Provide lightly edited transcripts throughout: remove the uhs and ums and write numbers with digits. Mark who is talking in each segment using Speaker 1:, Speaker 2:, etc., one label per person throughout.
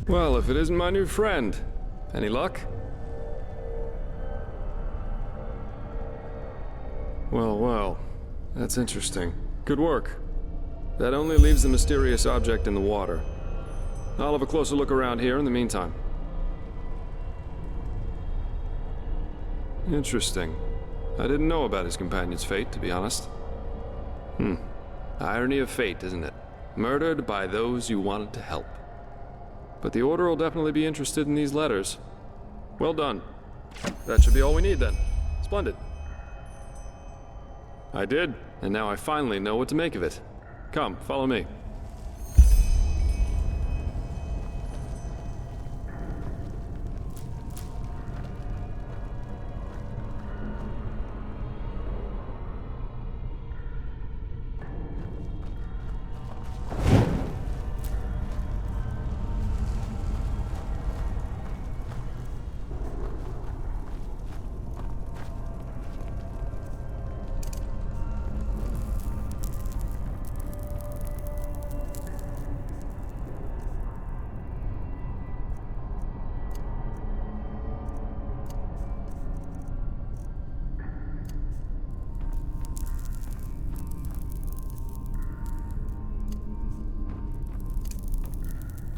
Speaker 1: Well, if it isn't my new friend. Any luck? Well. That's interesting. Good work. That only leaves the mysterious object in the water. I'll have a closer look around here in the meantime. Interesting. I didn't know about his companion's fate, to be honest. Irony of fate, isn't it? Murdered by those you wanted to help. But the Order will definitely be interested in these letters. Well done. That should be all we need then. Splendid. I did, and now I finally know what to make of it. Come, follow me.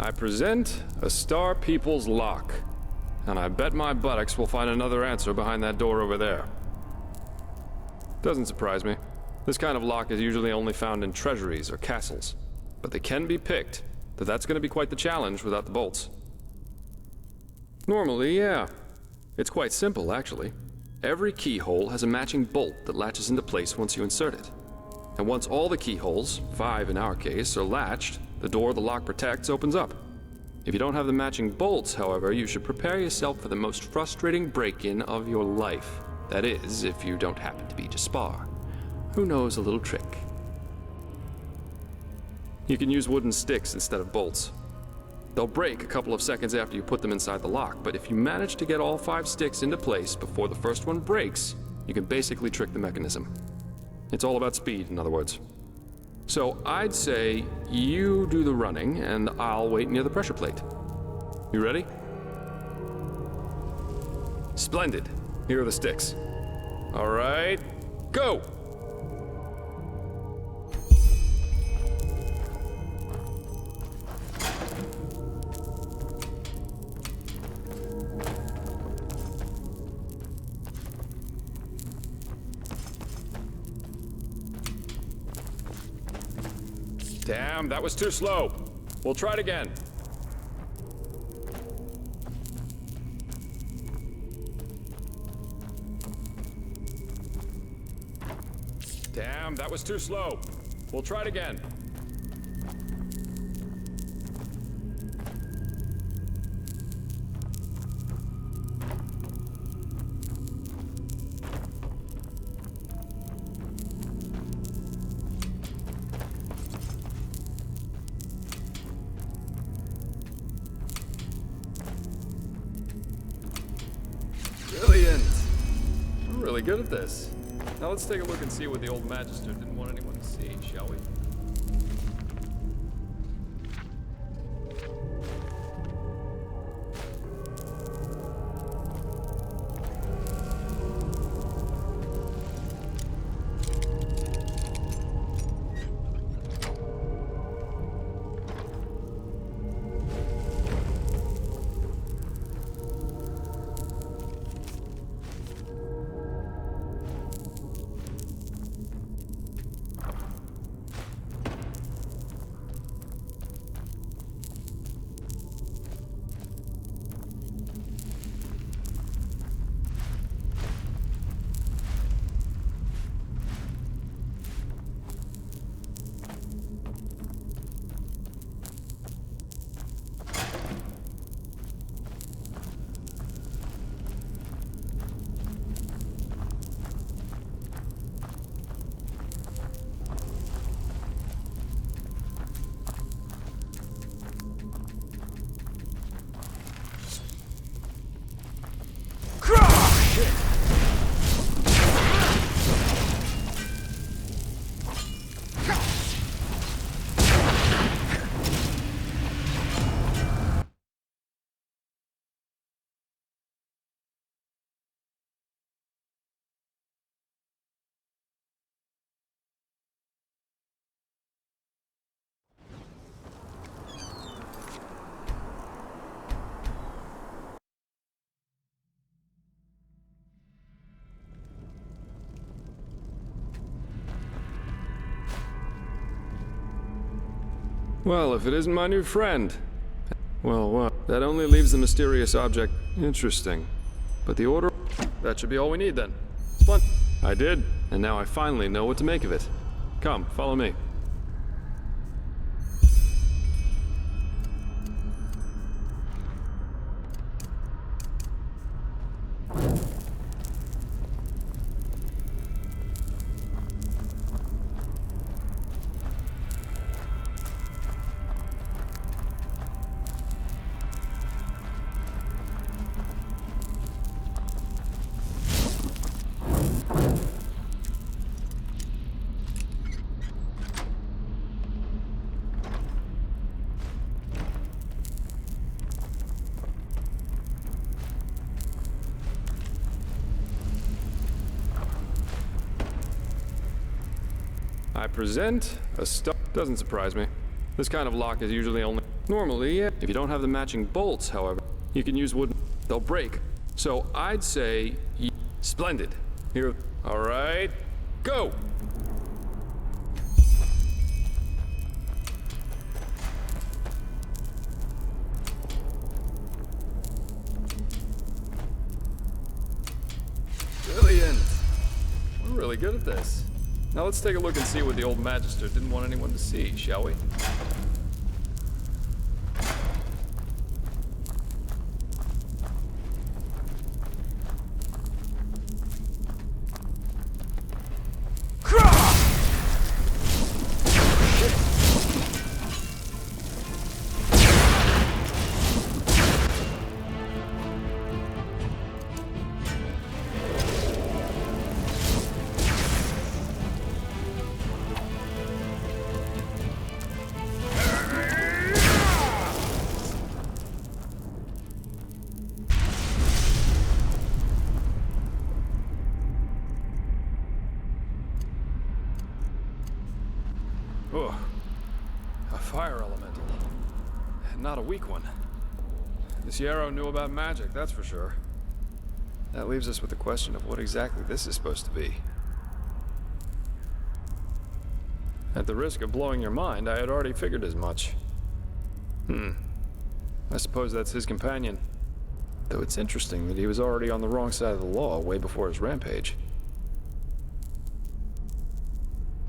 Speaker 1: I present a Star People's lock, and I bet my buttocks we'll find another answer behind that door over there. Doesn't surprise me. This kind of lock is usually only found in treasuries or castles, but they can be picked, though that's going to be quite the challenge without the bolts. Normally, yeah. It's quite simple, actually. Every keyhole has a matching bolt that latches into place once you insert it. And once all the keyholes, 5 in our case, are latched, the door the lock protects opens up. If you don't have the matching bolts, however, you should prepare yourself for the most frustrating break-in of your life. That is, if you don't happen to be Jaspar, who knows a little trick. You can use wooden sticks instead of bolts. They'll break a couple of seconds after you put them inside the lock, but if you manage to get all 5 sticks into place before the first one breaks, you can basically trick the mechanism. It's all about speed, in other words. So I'd say you do the running, and I'll wait near the pressure plate. You ready? Splendid. Here are the sticks. All right, go! Damn, that was too slow. We'll try it again. Damn, that was too slow. We'll try it again. Brilliant! I'm really good at this. Now let's take a look and see what the old Magister didn't want anyone to see, shall we? Well, if it isn't my new friend. Well, that only leaves the mysterious object. Interesting. But the order... That should be all we need then. Splendid. I did, and now I finally know what to make of it. Come, follow me. I present a doesn't surprise me. This kind of lock is usually only... Normally, yeah. If you don't have the matching bolts, however, you can use wood. They'll break. So I'd say... Splendid. Here. All right. Go! Brilliant. We're really good at this. Now let's take a look and see what the old Magister didn't want anyone to see, shall we? Oh, a fire elemental. Not a weak one. This Yarrow knew about magic, that's for sure. That leaves us with the question of what exactly this is supposed to be. At the risk of blowing your mind, I had already figured as much. I suppose that's his companion. Though it's interesting that he was already on the wrong side of the law way before his rampage.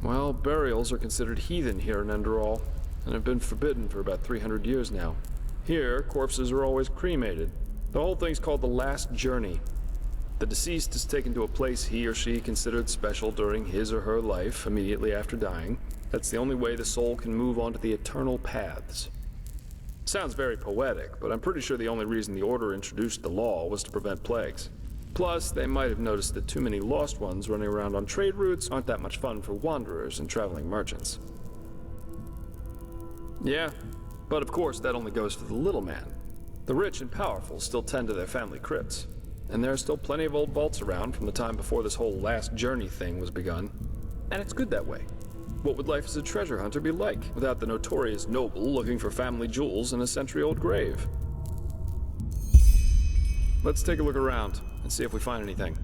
Speaker 1: Well, burials are considered heathen here in Enderal, and have been forbidden for about 300 years now. Here, corpses are always cremated. The whole thing's called the Last Journey. The deceased is taken to a place he or she considered special during his or her life, immediately after dying. That's the only way the soul can move on to the eternal paths. Sounds very poetic, but I'm pretty sure the only reason the Order introduced the law was to prevent plagues. Plus, they might have noticed that too many lost ones running around on trade routes aren't that much fun for wanderers and traveling merchants. Yeah, but of course that only goes for the little man. The rich and powerful still tend to their family crypts, and there are still plenty of old vaults around from the time before this whole last journey thing was begun. And it's good that way. What would life as a treasure hunter be like without the notorious noble looking for family jewels in a century-old grave? Let's take a look around and see if we find anything.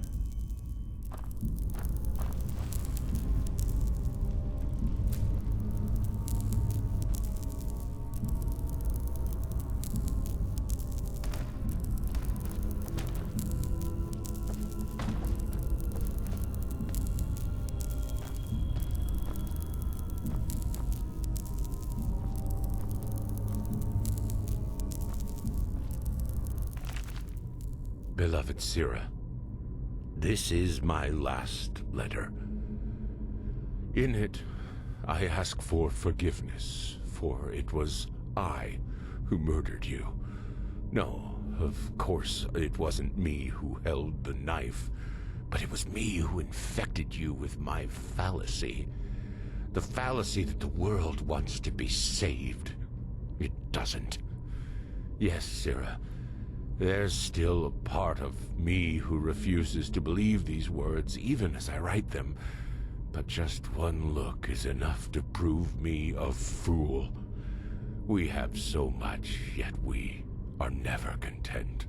Speaker 2: Beloved Sira, this is my last letter. In it, I ask for forgiveness, for it was I who murdered you. No, of course, it wasn't me who held the knife, but it was me who infected you with my fallacy. The fallacy that the world wants to be saved. It doesn't. Yes, Sira. There's still a part of me who refuses to believe these words, even as I write them. But just one look is enough to prove me a fool. We have so much, yet we are never content.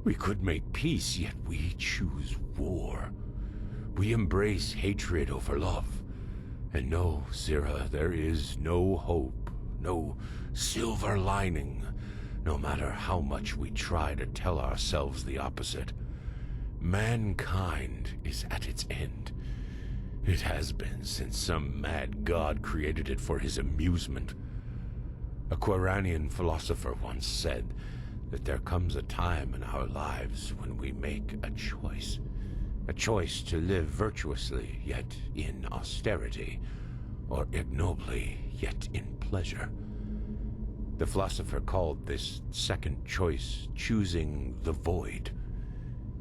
Speaker 2: We could make peace, yet we choose war. We embrace hatred over love. And no, Sira, there is no hope no silver lining, no matter how much we try to tell ourselves the opposite. Mankind is at its end. It has been since some mad god created it for his amusement. A Quranian philosopher once said that there comes a time in our lives when we make a choice. A choice to live virtuously, yet in austerity, or ignobly, yet in pleasure. The philosopher called this second choice choosing the void,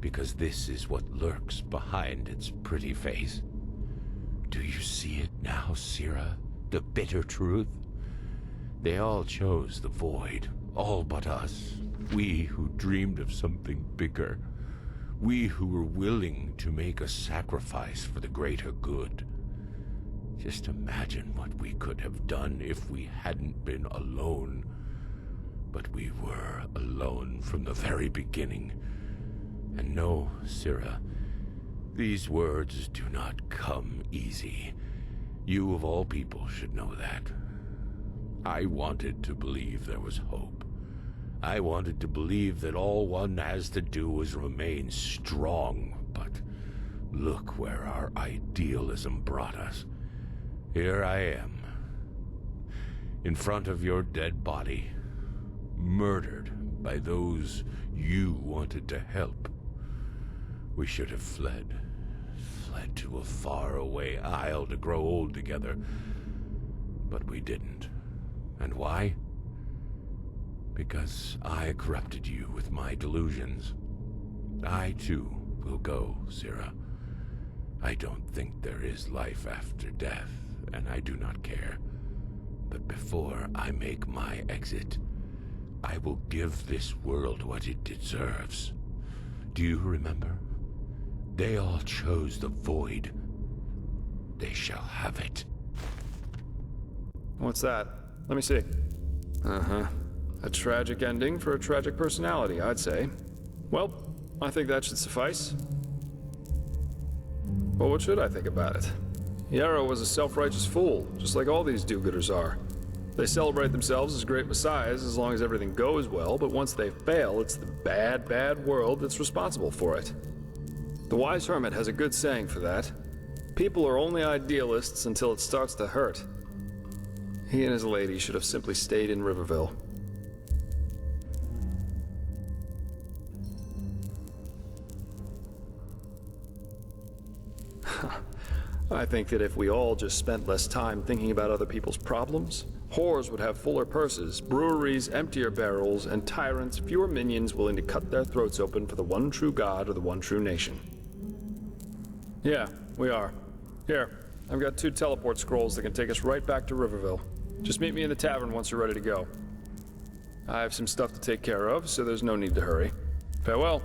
Speaker 2: because this is what lurks behind its pretty face. Do you see it now, Sira? The bitter truth? They all chose the void, all but us. We who dreamed of something bigger. We who were willing to make a sacrifice for the greater good. Just imagine what we could have done if we hadn't been alone. But we were alone from the very beginning. And no, Sira, these words do not come easy. You of all people should know that. I wanted to believe there was hope. I wanted to believe that all one has to do was remain strong, but look where our idealism brought us. Here I am, in front of your dead body, murdered by those you wanted to help. We should have fled to a faraway isle to grow old together, but we didn't. And why? Because I corrupted you with my delusions. I, too, will go, Sira. I don't think there is life after death, and I do not care. But before I make my exit, I will give this world what it deserves. Do you remember? They all chose the void. They shall have it.
Speaker 1: What's that? Let me see. Uh-huh. A tragic ending for a tragic personality, I'd say. Well, I think that should suffice. Well, what should I think about it? Yarrow was a self-righteous fool, just like all these do-gooders are. They celebrate themselves as great messiahs as long as everything goes well, but once they fail, it's the bad, bad world that's responsible for it. The wise hermit has a good saying for that. People are only idealists until it starts to hurt. He and his lady should have simply stayed in Riverville. I think that if we all just spent less time thinking about other people's problems, whores would have fuller purses, breweries emptier barrels, and tyrants fewer minions willing to cut their throats open for the one true god or the one true nation. Yeah, we are. Here, I've got 2 teleport scrolls that can take us right back to Riverville. Just meet me in the tavern once you're ready to go. I have some stuff to take care of, so there's no need to hurry. Farewell.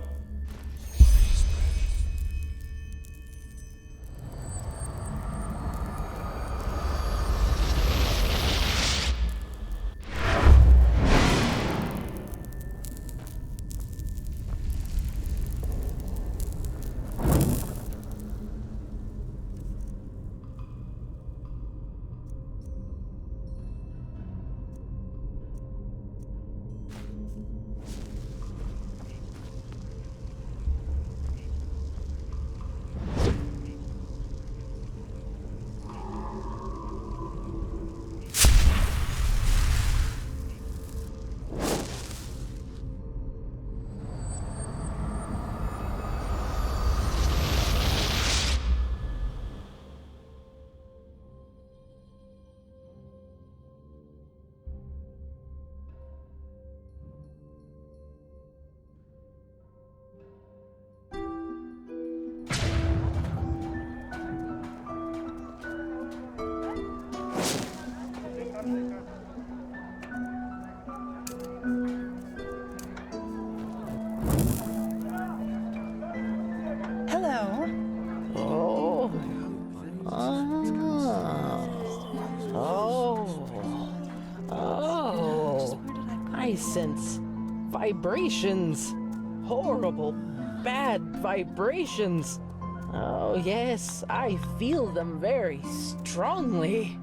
Speaker 3: Sense vibrations, horrible, bad vibrations. Oh yes, I feel them very strongly.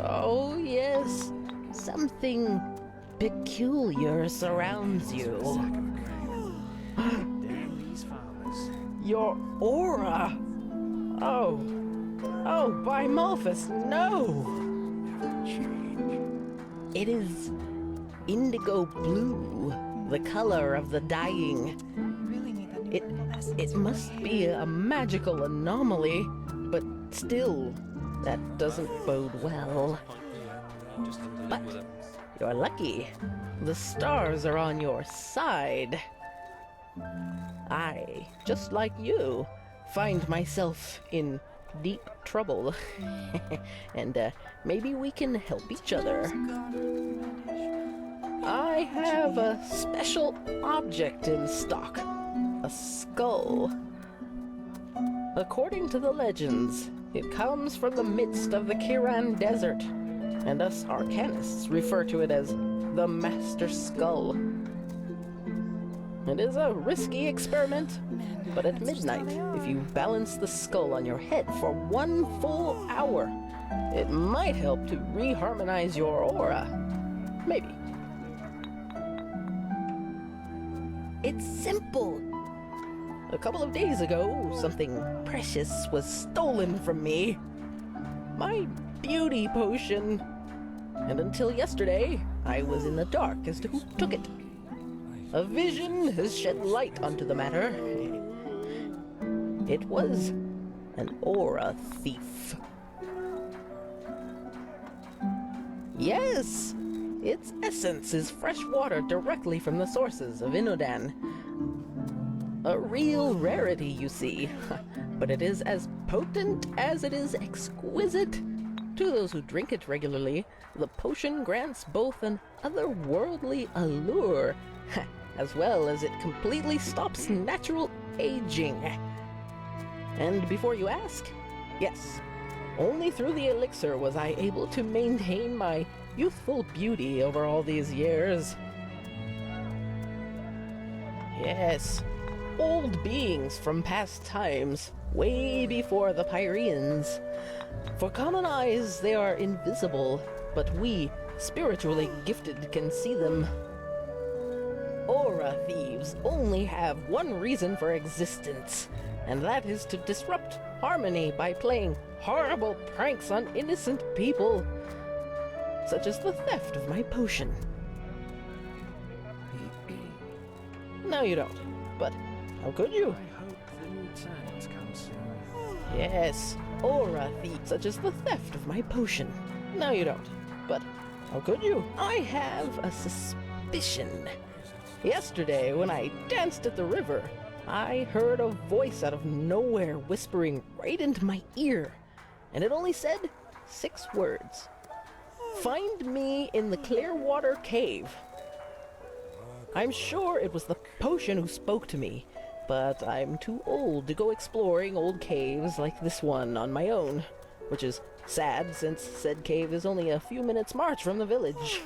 Speaker 3: Oh, yes. Something peculiar surrounds you. Your aura. Oh. Oh, by Malphus, no! It is indigo blue, the color of the dying. It must be a magical anomaly, but still, that doesn't bode well. But you're lucky. The stars are on your side. I, just like you, find myself in deep trouble. And maybe we can help each other. I have a special object in stock. A skull. According to the legends, it comes from the midst of the Kiran Desert, and us arcanists refer to it as the Master Skull. It is a risky experiment, but at midnight, if you balance the skull on your head for 1 full hour, it might help to reharmonize your aura. Maybe. It's simple. A couple of days ago, something precious was stolen from me. My beauty potion. And until yesterday, I was in the dark as to who took it. A vision has shed light onto the matter. It was an aura thief. Yes! Its essence is fresh water directly from the sources of Inodan. A real rarity, you see, but it is as potent as it is exquisite. To those who drink it regularly, the potion grants both an otherworldly allure, as well as it completely stops natural aging. And before you ask, yes, only through the elixir was I able to maintain my youthful beauty over all these years. Yes, old beings from past times, way before the Pyreans. For common eyes, they are invisible, but we, spiritually gifted, can see them. Aura thieves only have one reason for existence, and that is to disrupt harmony by playing horrible pranks on innocent people, such as the theft of my potion. No, you don't, but how could you?
Speaker 4: I hope the new turns come soon.
Speaker 3: Yes, aura thief, such as the theft of my potion. No, you don't, but how could you? I have a suspicion. Yesterday, when I danced at the river, I heard a voice out of nowhere whispering right into my ear, and it only said 6 words. Find me in the Clearwater Cave. I'm sure it was the potion who spoke to me, but I'm too old to go exploring old caves like this one on my own, which is sad since said cave is only a few minutes' march from the village.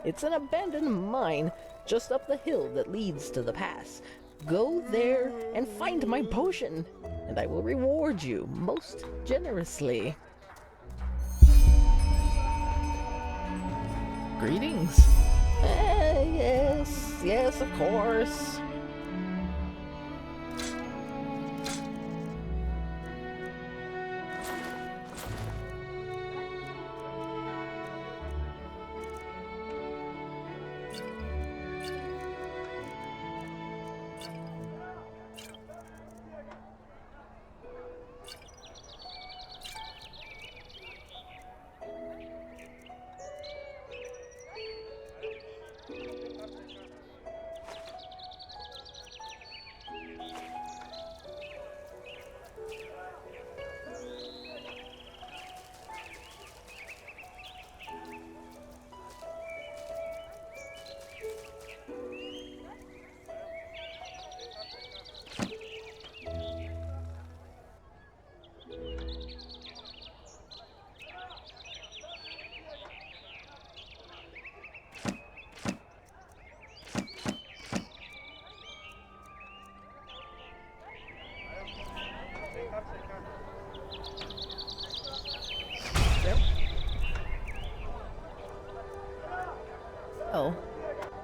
Speaker 3: It's an abandoned mine just up the hill that leads to the pass. Go there and find my potion, and I will reward you most generously.
Speaker 5: Greetings.
Speaker 3: Yes, of course.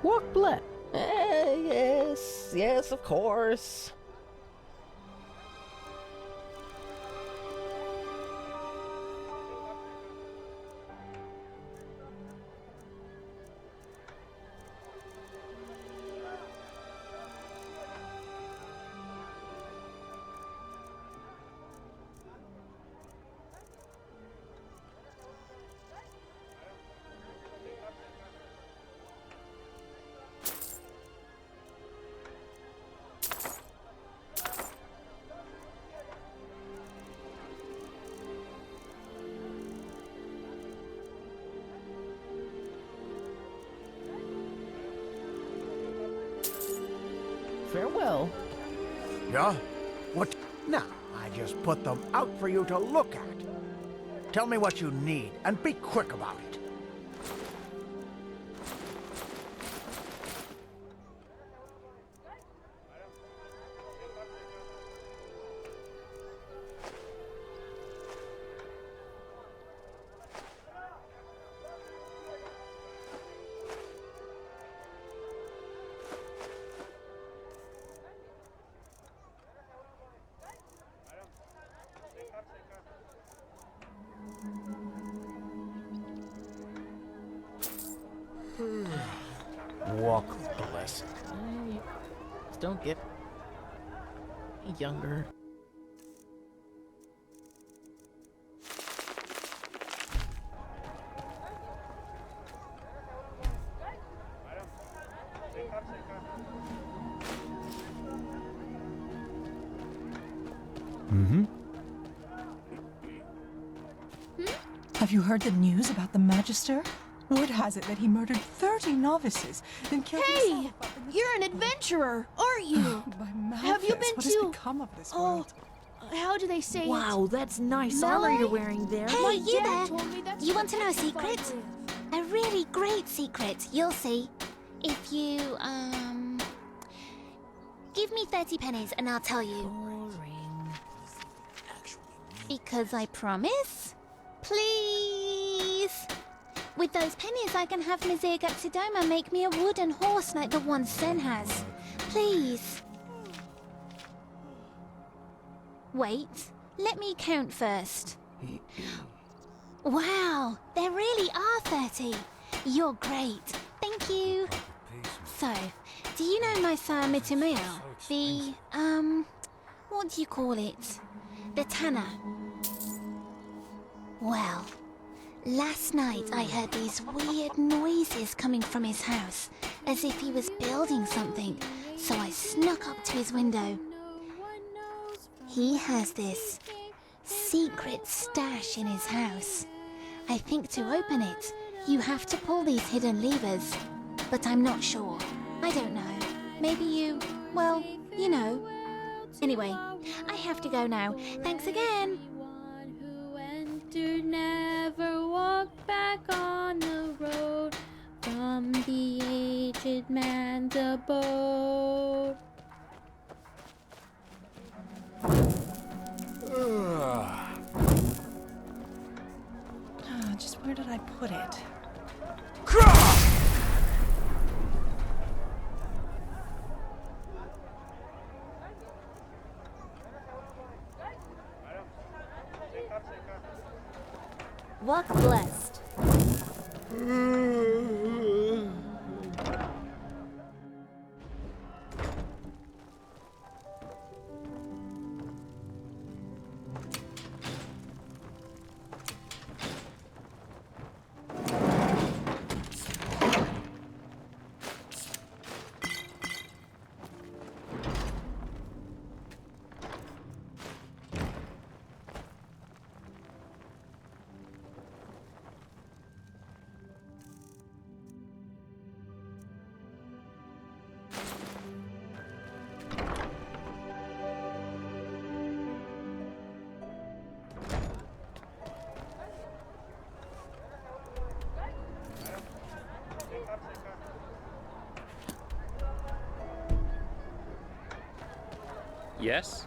Speaker 3: Walk bless. Yes, of course. Farewell.
Speaker 5: Yeah? What? Now, I just put them out for you to look at. Tell me what you need, and be quick about it. Walk blessed.
Speaker 3: Just don't get younger.
Speaker 6: Have you heard the news about the Magister? Word has it that he murdered 30 novices, then killed
Speaker 7: Hey!
Speaker 6: himself up in the...
Speaker 7: You're an adventurer, aren't you?
Speaker 6: By Malthus,
Speaker 7: Have you been
Speaker 6: what
Speaker 7: to...
Speaker 6: has become of this
Speaker 7: Oh,
Speaker 6: world?
Speaker 7: how do they say it?
Speaker 8: Wow, that's nice
Speaker 7: Mellow?
Speaker 8: armor you're wearing there.
Speaker 9: Hey,
Speaker 7: My
Speaker 9: you
Speaker 7: dad
Speaker 9: there.
Speaker 7: told me that's
Speaker 9: You want to know a
Speaker 7: what they
Speaker 9: secret?
Speaker 7: fight with.
Speaker 9: A really great secret, you'll see. If you, give me 30 pennies and I'll tell you. Because I promise. Please. With those pennies, I can have Mizir Gaxidoma make me a wooden horse like the one Sen has. Please. Wait, let me count first. Wow, there really are 30. You're great. Thank you. So, do you know my sir Mitumail? The, what do you call it? The tanner. Well, last night I heard these weird noises coming from his house, as if he was building something, so I snuck up to his window. He has this secret stash in his house. I think to open it, you have to pull these hidden levers, but I'm not sure. I don't know. Maybe you, well, you know. Anyway, I have to go now. Thanks again.
Speaker 10: Never walk back on the road from the aged man's abode.
Speaker 6: Just where did I put it?
Speaker 8: Walk blessed.
Speaker 4: Yes?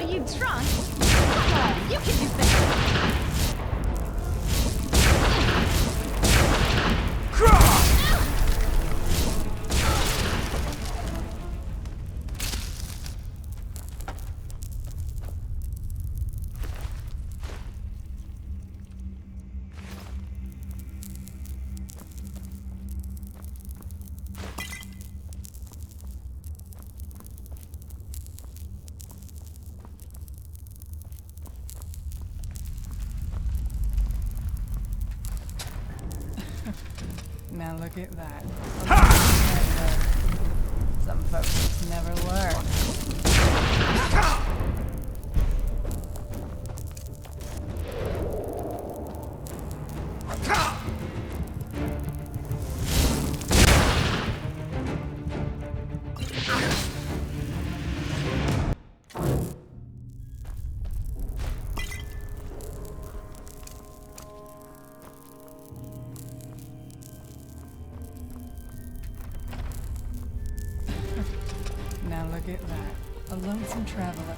Speaker 11: Are you drunk? Come on, you can do better.
Speaker 6: Now look at that. Some folks just never learn. Now look at that. A lonesome traveler.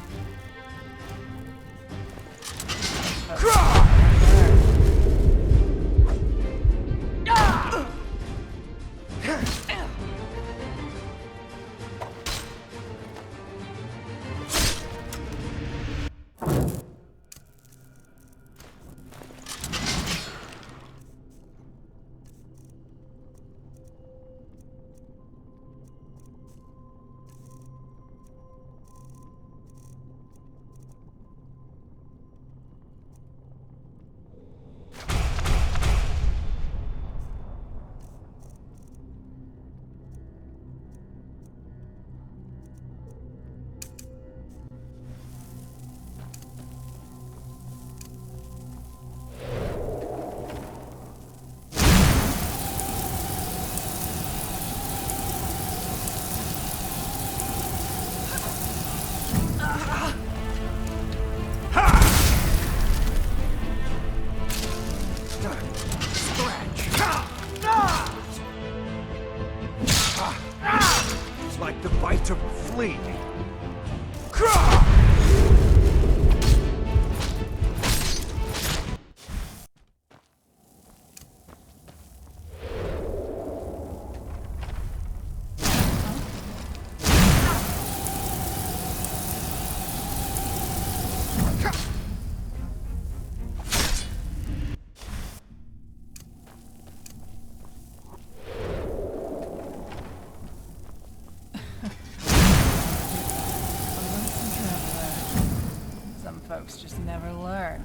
Speaker 5: It's like the bite of a flea.
Speaker 6: Folks just never learn.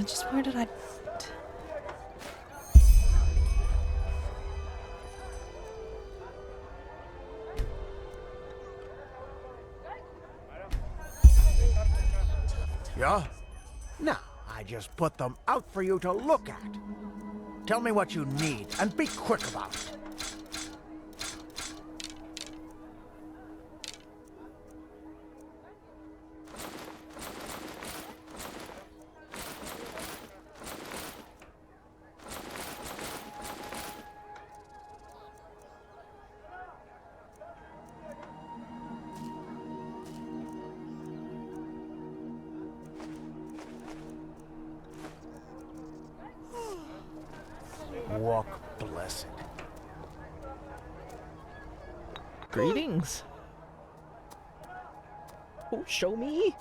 Speaker 6: Just where did I...
Speaker 5: Yeah? No, I just put them out for you to look at. Tell me what you need, and be quick about it. Walk blessed.
Speaker 3: Greetings. Oh, show me.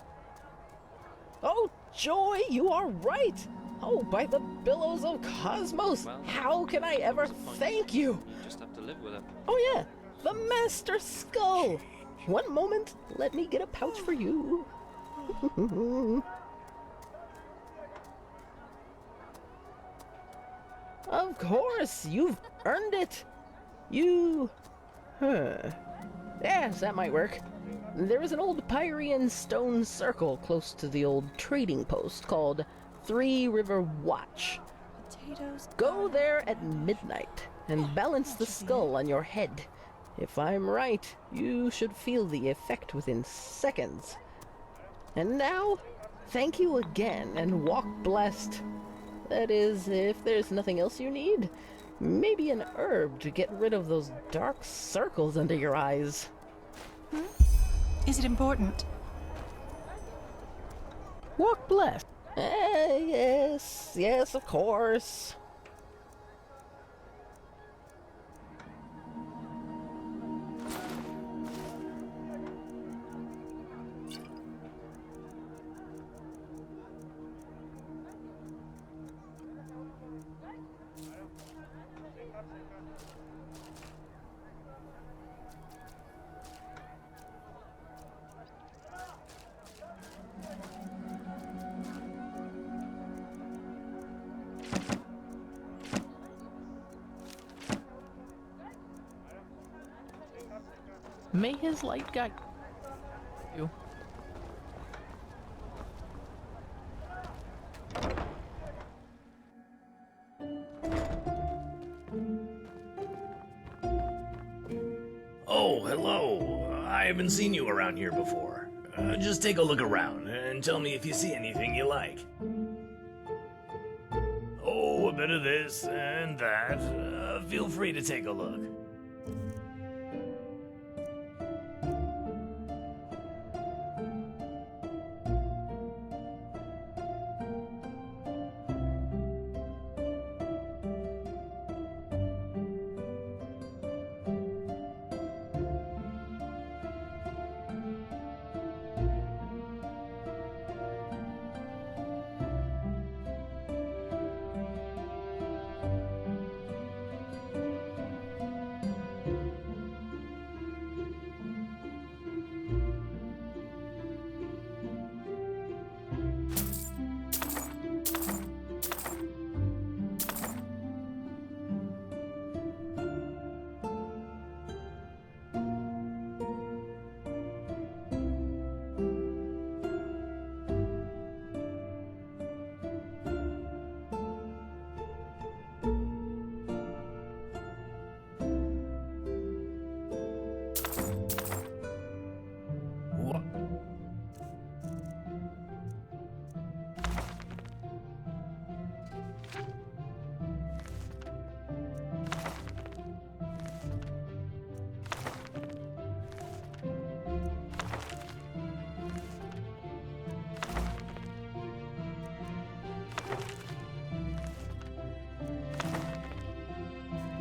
Speaker 3: Oh, joy, you are right. Oh, by the billows of cosmos,
Speaker 4: Well,
Speaker 3: how can I ever thank you?
Speaker 4: You just have to live with it.
Speaker 3: Oh yeah, the Master Skull. One moment, let me get a pouch for you. Of course, you've earned it. Yes, that might work. There is an old Pyrean stone circle close to the old trading post called Three River Watch.
Speaker 6: Potatoes...
Speaker 3: Go there at midnight and balance the skull on your head. If I'm right, you should feel the effect within seconds. And now, thank you again and walk blessed. That is, if there's nothing else you need. Maybe an herb to get rid of those dark circles under your eyes.
Speaker 6: Is it important?
Speaker 3: Walk blessed. Yes, of course. May his light guide you.
Speaker 12: Oh, hello. I haven't seen you around here before. Just take a look around and tell me if you see anything you like. Oh, a bit of this and that. Feel free to take a look.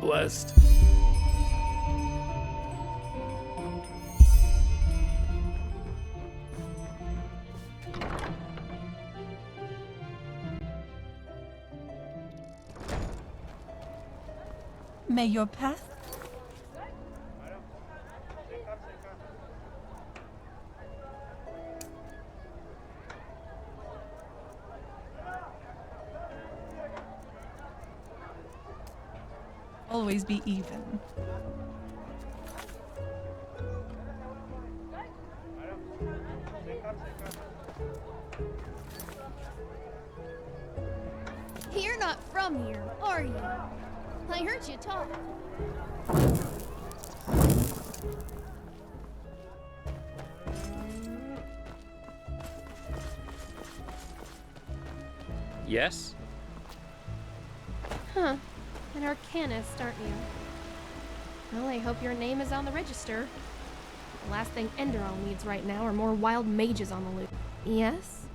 Speaker 12: Blessed.
Speaker 6: May your path... always be even.
Speaker 7: You're not from here, are you? I heard you talk.
Speaker 4: Yes?
Speaker 10: Huh. An arcanist, aren't you? Well, I hope your name is on the register. The last thing Enderal needs right now are more wild mages on the loose. Yes?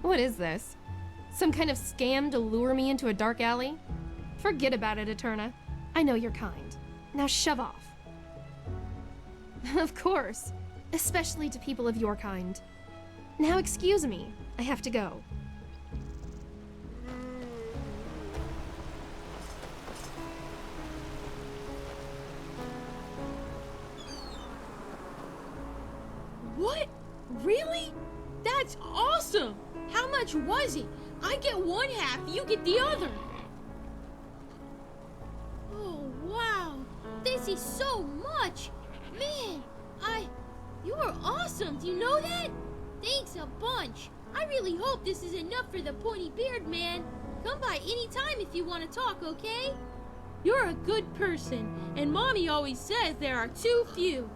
Speaker 10: What is this? Some kind of scam to lure me into a dark alley? Forget about it, Eterna. I know you're kind. Now shove off. Of course. Especially to people of your kind. Now excuse me. I have to go.
Speaker 11: What? Really? That's awesome! How much was it? I get one half, you get the other. Oh, wow. This is so much. Man, you are awesome. Do you know that? Thanks a bunch. I really hope this is enough for the pointy beard man. Come by anytime if you want to talk, okay? You're a good person, and Mommy always says there are too few.